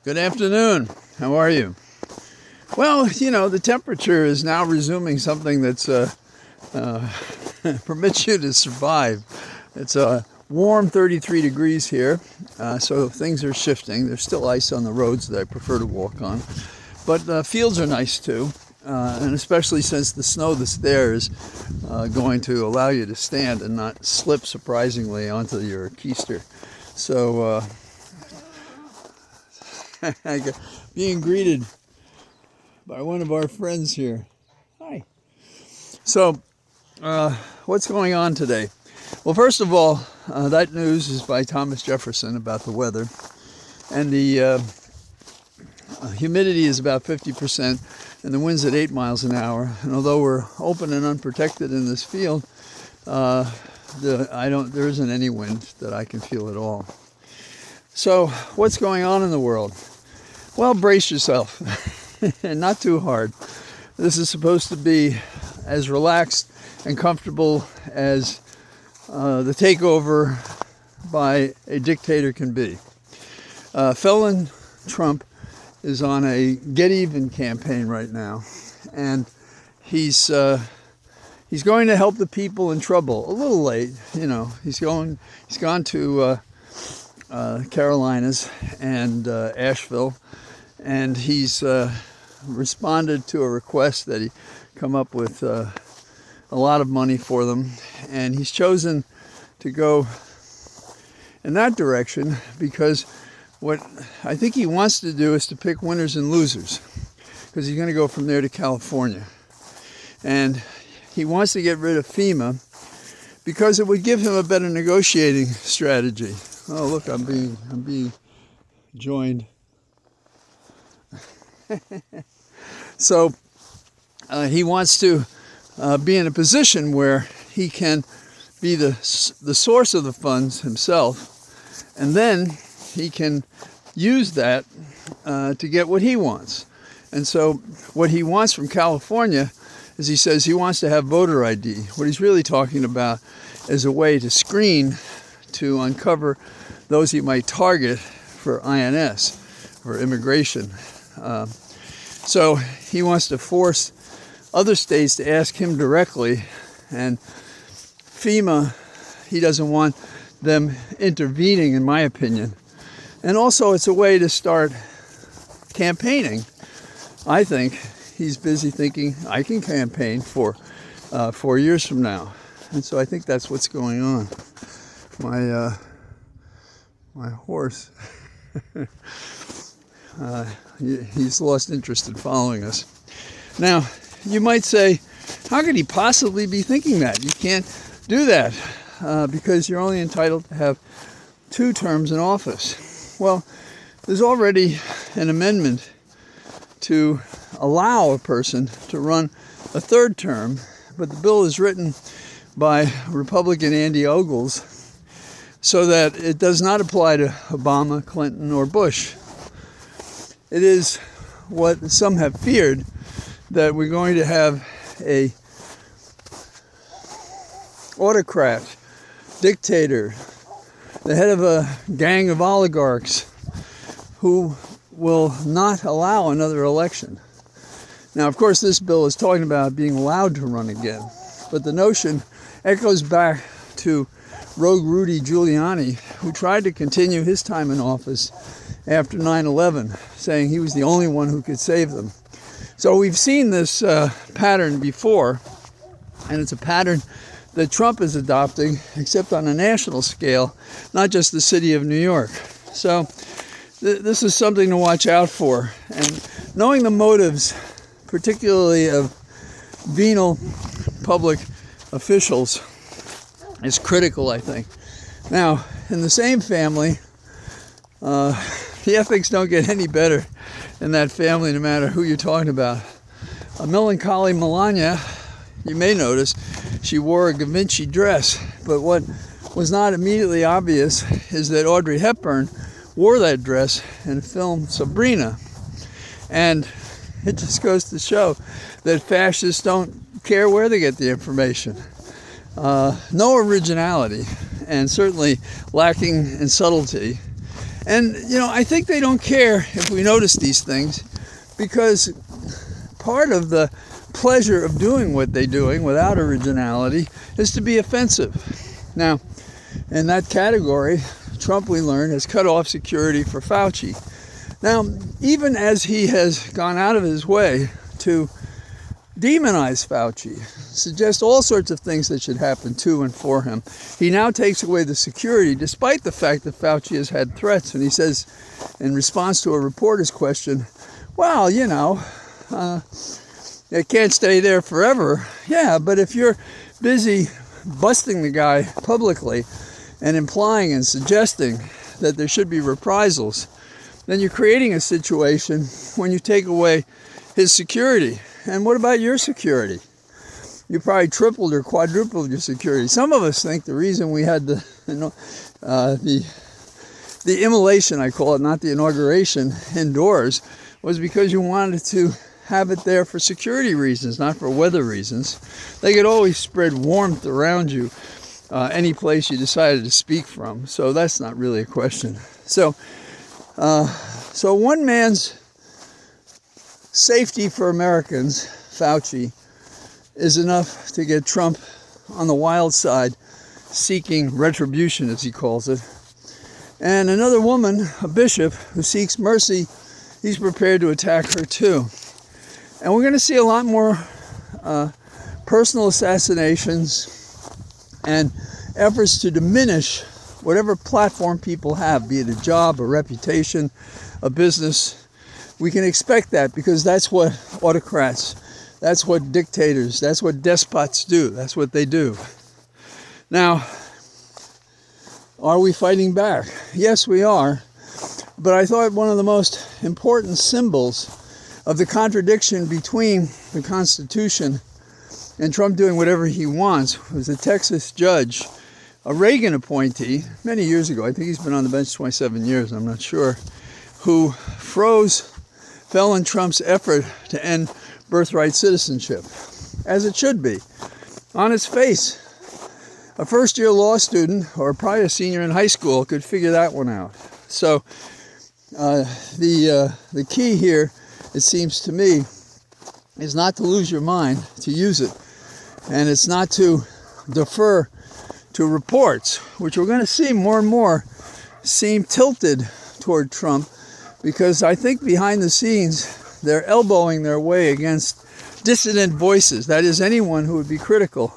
Good afternoon. How are you? Well, the temperature is now resuming something that's permits you to survive. It's a warm 33 degrees here, so things are shifting. There's still ice on the roads that I prefer to walk on, but fields are nice too, and especially since the snow that's there is going to allow you to stand and not slip surprisingly onto your keister. So being greeted by one of our friends here. Hi. So, what's going on today? Well, first of all, that news is by Thomas Jefferson about the weather. And the humidity is about 50%, and the wind's at 8 miles an hour. And although we're open and unprotected in this field, there isn't any wind that I can feel at all. So, what's going on in the world? Well, brace yourself, and not too hard. This is supposed to be as relaxed and comfortable as the takeover by a dictator can be. Felon Trump is on a get-even campaign right now, and he's going to help the people in trouble. A little late, He's gone to Carolinas and Asheville, and he's responded to a request that he come up with a lot of money for them, and he's chosen to go in that direction because what I think he wants to do is to pick winners and losers, because he's going to go from there to California, and he wants to get rid of FEMA because it would give him a better negotiating strategy. Oh, look, I'm being joined. So he wants to be in a position where he can be the source of the funds himself, and then he can use that to get what he wants. And so what he wants from California is, he says he wants to have voter ID. What he's really talking about is a way to screen, to uncover those he might target for INS, for immigration. So he wants to force other states to ask him directly, and FEMA, he doesn't want them intervening, in my opinion. And also it's a way to start campaigning. I think he's busy thinking, I can campaign for 4 years from now. And so I think that's what's going on. My horse, he's lost interest in following us. Now, you might say, how could he possibly be thinking that? You can't do that because you're only entitled to have 2 terms in office. Well, there's already an amendment to allow a person to run a 3rd term, but the bill is written by Republican Andy Ogles so that it does not apply to Obama, Clinton, or Bush. It is what some have feared, that we're going to have a autocrat, dictator, the head of a gang of oligarchs who will not allow another election. Now, of course, this bill is talking about being allowed to run again, but the notion echoes back to rogue Rudy Giuliani, who tried to continue his time in office after 9/11, saying he was the only one who could save them. So we've seen this pattern before, and it's a pattern that Trump is adopting, except on a national scale, not just the city of New York. So this is something to watch out for. And knowing the motives, particularly of venal public officials, is critical, I think. Now, in the same family, the ethics don't get any better in that family, no matter who you're talking about. A melancholy Melania, you may notice, she wore a Givenchy dress, but what was not immediately obvious is that Audrey Hepburn wore that dress in the film Sabrina. And it just goes to show that fascists don't care where they get the information. No originality, and certainly lacking in subtlety. And, I think they don't care if we notice these things, because part of the pleasure of doing what they're doing without originality is to be offensive. Now, in that category, Trump, we learned, has cut off security for Fauci. Now, even as he has gone out of his way to demonize Fauci, suggest all sorts of things that should happen to and for him, he now takes away the security, despite the fact that Fauci has had threats. And he says, in response to a reporter's question, well, it can't stay there forever. Yeah, but if you're busy busting the guy publicly and implying and suggesting that there should be reprisals, then you're creating a situation when you take away his security. And what about your security? You probably tripled or quadrupled your security. Some of us think the reason we had the immolation, I call it, not the inauguration, indoors, was because you wanted to have it there for security reasons, not for weather reasons. They could always spread warmth around you, any place you decided to speak from. So that's not really a question. So one man's safety for Americans, Fauci, is enough to get Trump on the wild side, seeking retribution, as he calls it. And another woman, a bishop, who seeks mercy, he's prepared to attack her too. And we're going to see a lot more personal assassinations and efforts to diminish whatever platform people have, be it a job, a reputation, a business. We can expect that, because that's what autocrats, that's what dictators, that's what despots do. That's what they do. Now, are we fighting back? Yes, we are. But I thought one of the most important symbols of the contradiction between the Constitution and Trump doing whatever he wants was a Texas judge, a Reagan appointee, many years ago. I think he's been on the bench 27 years, I'm not sure, who fell in Trump's effort to end birthright citizenship, as it should be. On its face, a first-year law student, or probably a senior in high school, could figure that one out. So the key here, it seems to me, is not to lose your mind, to use it. And it's not to defer to reports, which we're going to see more and more seem tilted toward Trump, because I think behind the scenes they're elbowing their way against dissident voices. That is, anyone who would be critical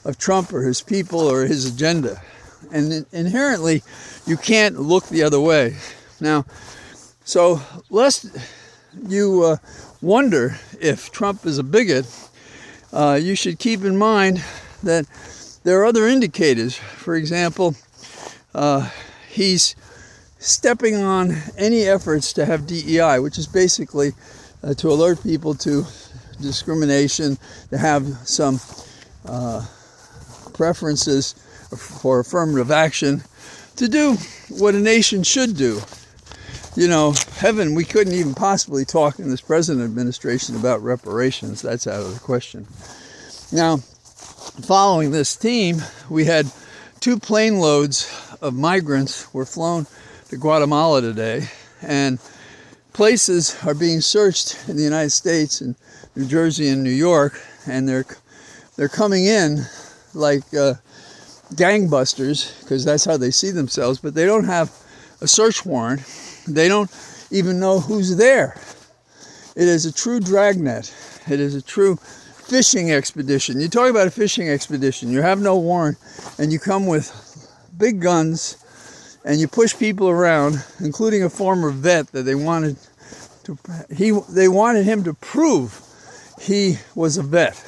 of Trump or his people or his agenda. And inherently, you can't look the other way. Now, so lest you wonder if Trump is a bigot, you should keep in mind that there are other indicators. For example, he's stepping on any efforts to have DEI, which is basically to alert people to discrimination, to have some preferences for affirmative action, to do what a nation should do. Heaven, we couldn't even possibly talk in this present administration about reparations. That's out of the question. Now, following this theme, we had 2 plane loads of migrants were flown to Guatemala today, and places are being searched in the United States, in New Jersey and New York, and they're coming in like gangbusters, because that's how they see themselves, but they don't have a search warrant. They don't even know who's there. It is a true dragnet. It is a true fishing expedition. You talk about a fishing expedition. You have no warrant, and you come with big guns, and you push people around, including a former vet that they wanted him to prove he was a vet,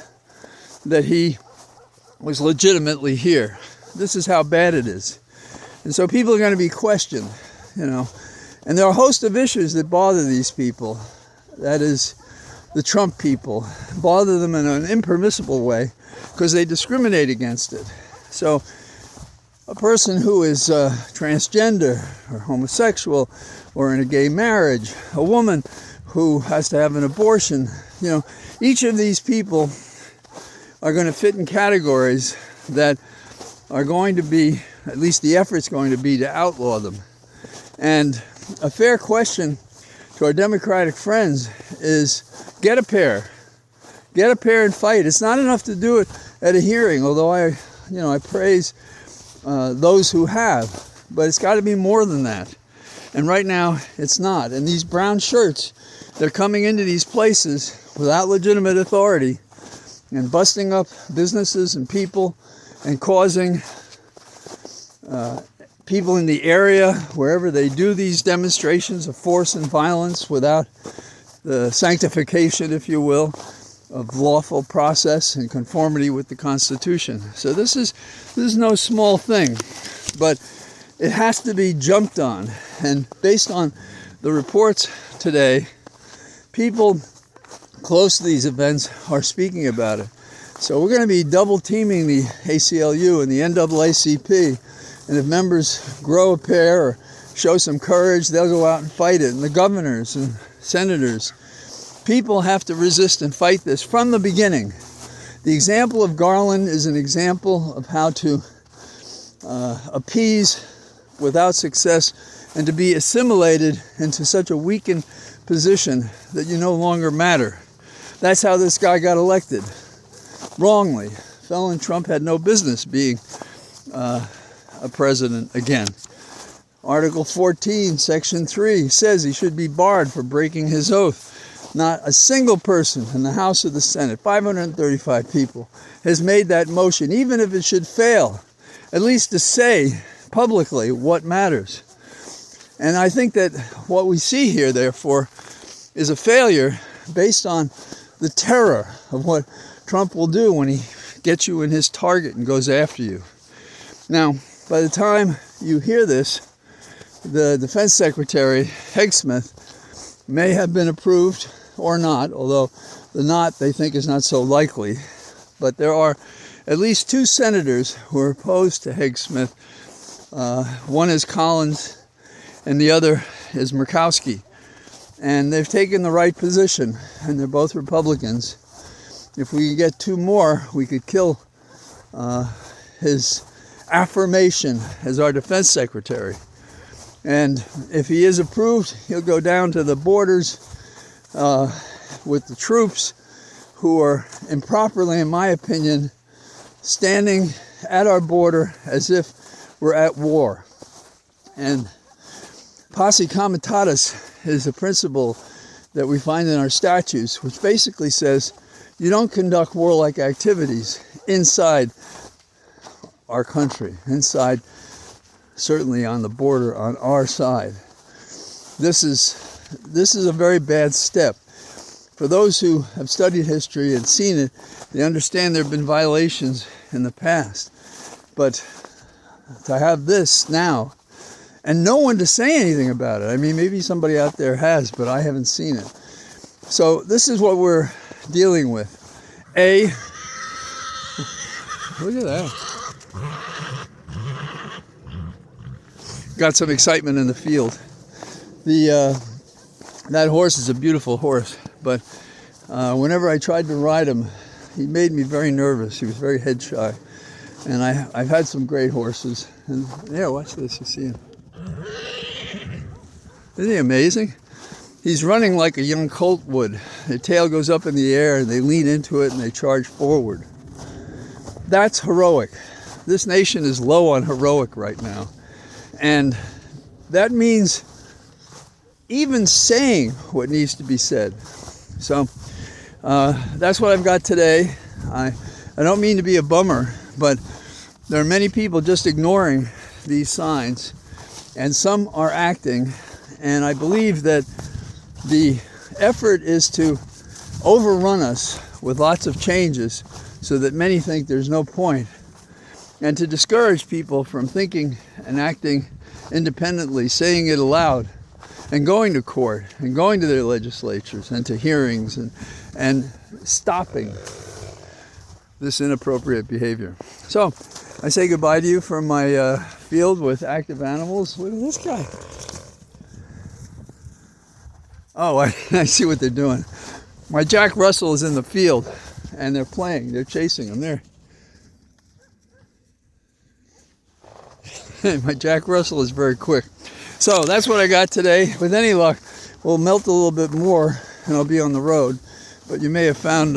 that he was legitimately here. This is how bad it is. And so people are going to be questioned, And there are a host of issues that bother these people. That is, the Trump people. Bother them in an impermissible way because they discriminate against it. So a person who is transgender or homosexual or in a gay marriage, a woman who has to have an abortion, each of these people are going to fit in categories that are going to be, at least the effort's going to be to outlaw them. And a fair question to our Democratic friends is get a pair and fight. It's not enough to do it at a hearing, although I praise those who have, but it's got to be more than that. And right now it's not. And these brown shirts, they're coming into these places without legitimate authority and busting up businesses and people and causing people in the area, wherever they do these demonstrations of force and violence without the sanctification, if you will, of lawful process and conformity with the Constitution. So this is no small thing, but it has to be jumped on. And based on the reports today, people close to these events are speaking about it. So we're going to be double teaming the ACLU and the NAACP. And if members grow a pair or show some courage, they'll go out and fight it. And the governors and senators, people have to resist and fight this from the beginning. The example of Garland is an example of how to appease without success and to be assimilated into such a weakened position that you no longer matter. That's how this guy got elected. Wrongly. Felon Trump had no business being a president again. Article 14, Section 3 says he should be barred for breaking his oath. Not a single person in the House or the Senate, 535 people, has made that motion, even if it should fail, at least to say publicly what matters. And I think that what we see here, therefore, is a failure based on the terror of what Trump will do when he gets you in his target and goes after you. Now, by the time you hear this, the Defense Secretary, Hegseth, may have been approved or not, although the not they think is not so likely. But there are at least two senators who are opposed to Hegseth. One is Collins and the other is Murkowski. And they've taken the right position, and they're both Republicans. If we get two more, we could kill his affirmation as our defense secretary. And if he is approved, he'll go down to the borders with the troops who are improperly, in my opinion, standing at our border as if we're at war. And posse comitatus is a principle that we find in our statutes, which basically says you don't conduct warlike activities inside our country, inside, certainly on the border on our side. This is a very bad step. For those who have studied history and seen it, they understand there have been violations in the past. But to have this now, and no one to say anything about it. I mean, maybe somebody out there has, but I haven't seen it. So this is what we're dealing with. Look at that. Got some excitement in the field. That horse is a beautiful horse, but whenever I tried to ride him, he made me very nervous. He was very head shy. And I've had some great horses. And yeah, watch this, you see him. Isn't he amazing? He's running like a young colt would. Their tail goes up in the air and they lean into it and they charge forward. That's heroic. This nation is low on heroic right now. And that means even saying what needs to be said. So that's what I've got today. I don't mean to be a bummer, but there are many people just ignoring these signs, and some are acting. And I believe that the effort is to overrun us with lots of changes so that many think there's no point, and to discourage people from thinking and acting independently, saying it aloud, and going to court, and going to their legislatures, and to hearings, and stopping this inappropriate behavior. So, I say goodbye to you from my field with active animals. Look at this guy. Oh, I see what they're doing. My Jack Russell is in the field, and they're playing. They're chasing him there. My Jack Russell is very quick. So that's what I got today. With any luck, we'll melt a little bit more and I'll be on the road. But you may have found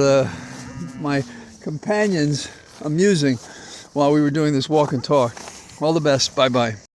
my companions amusing while we were doing this walk and talk. All the best. Bye-bye.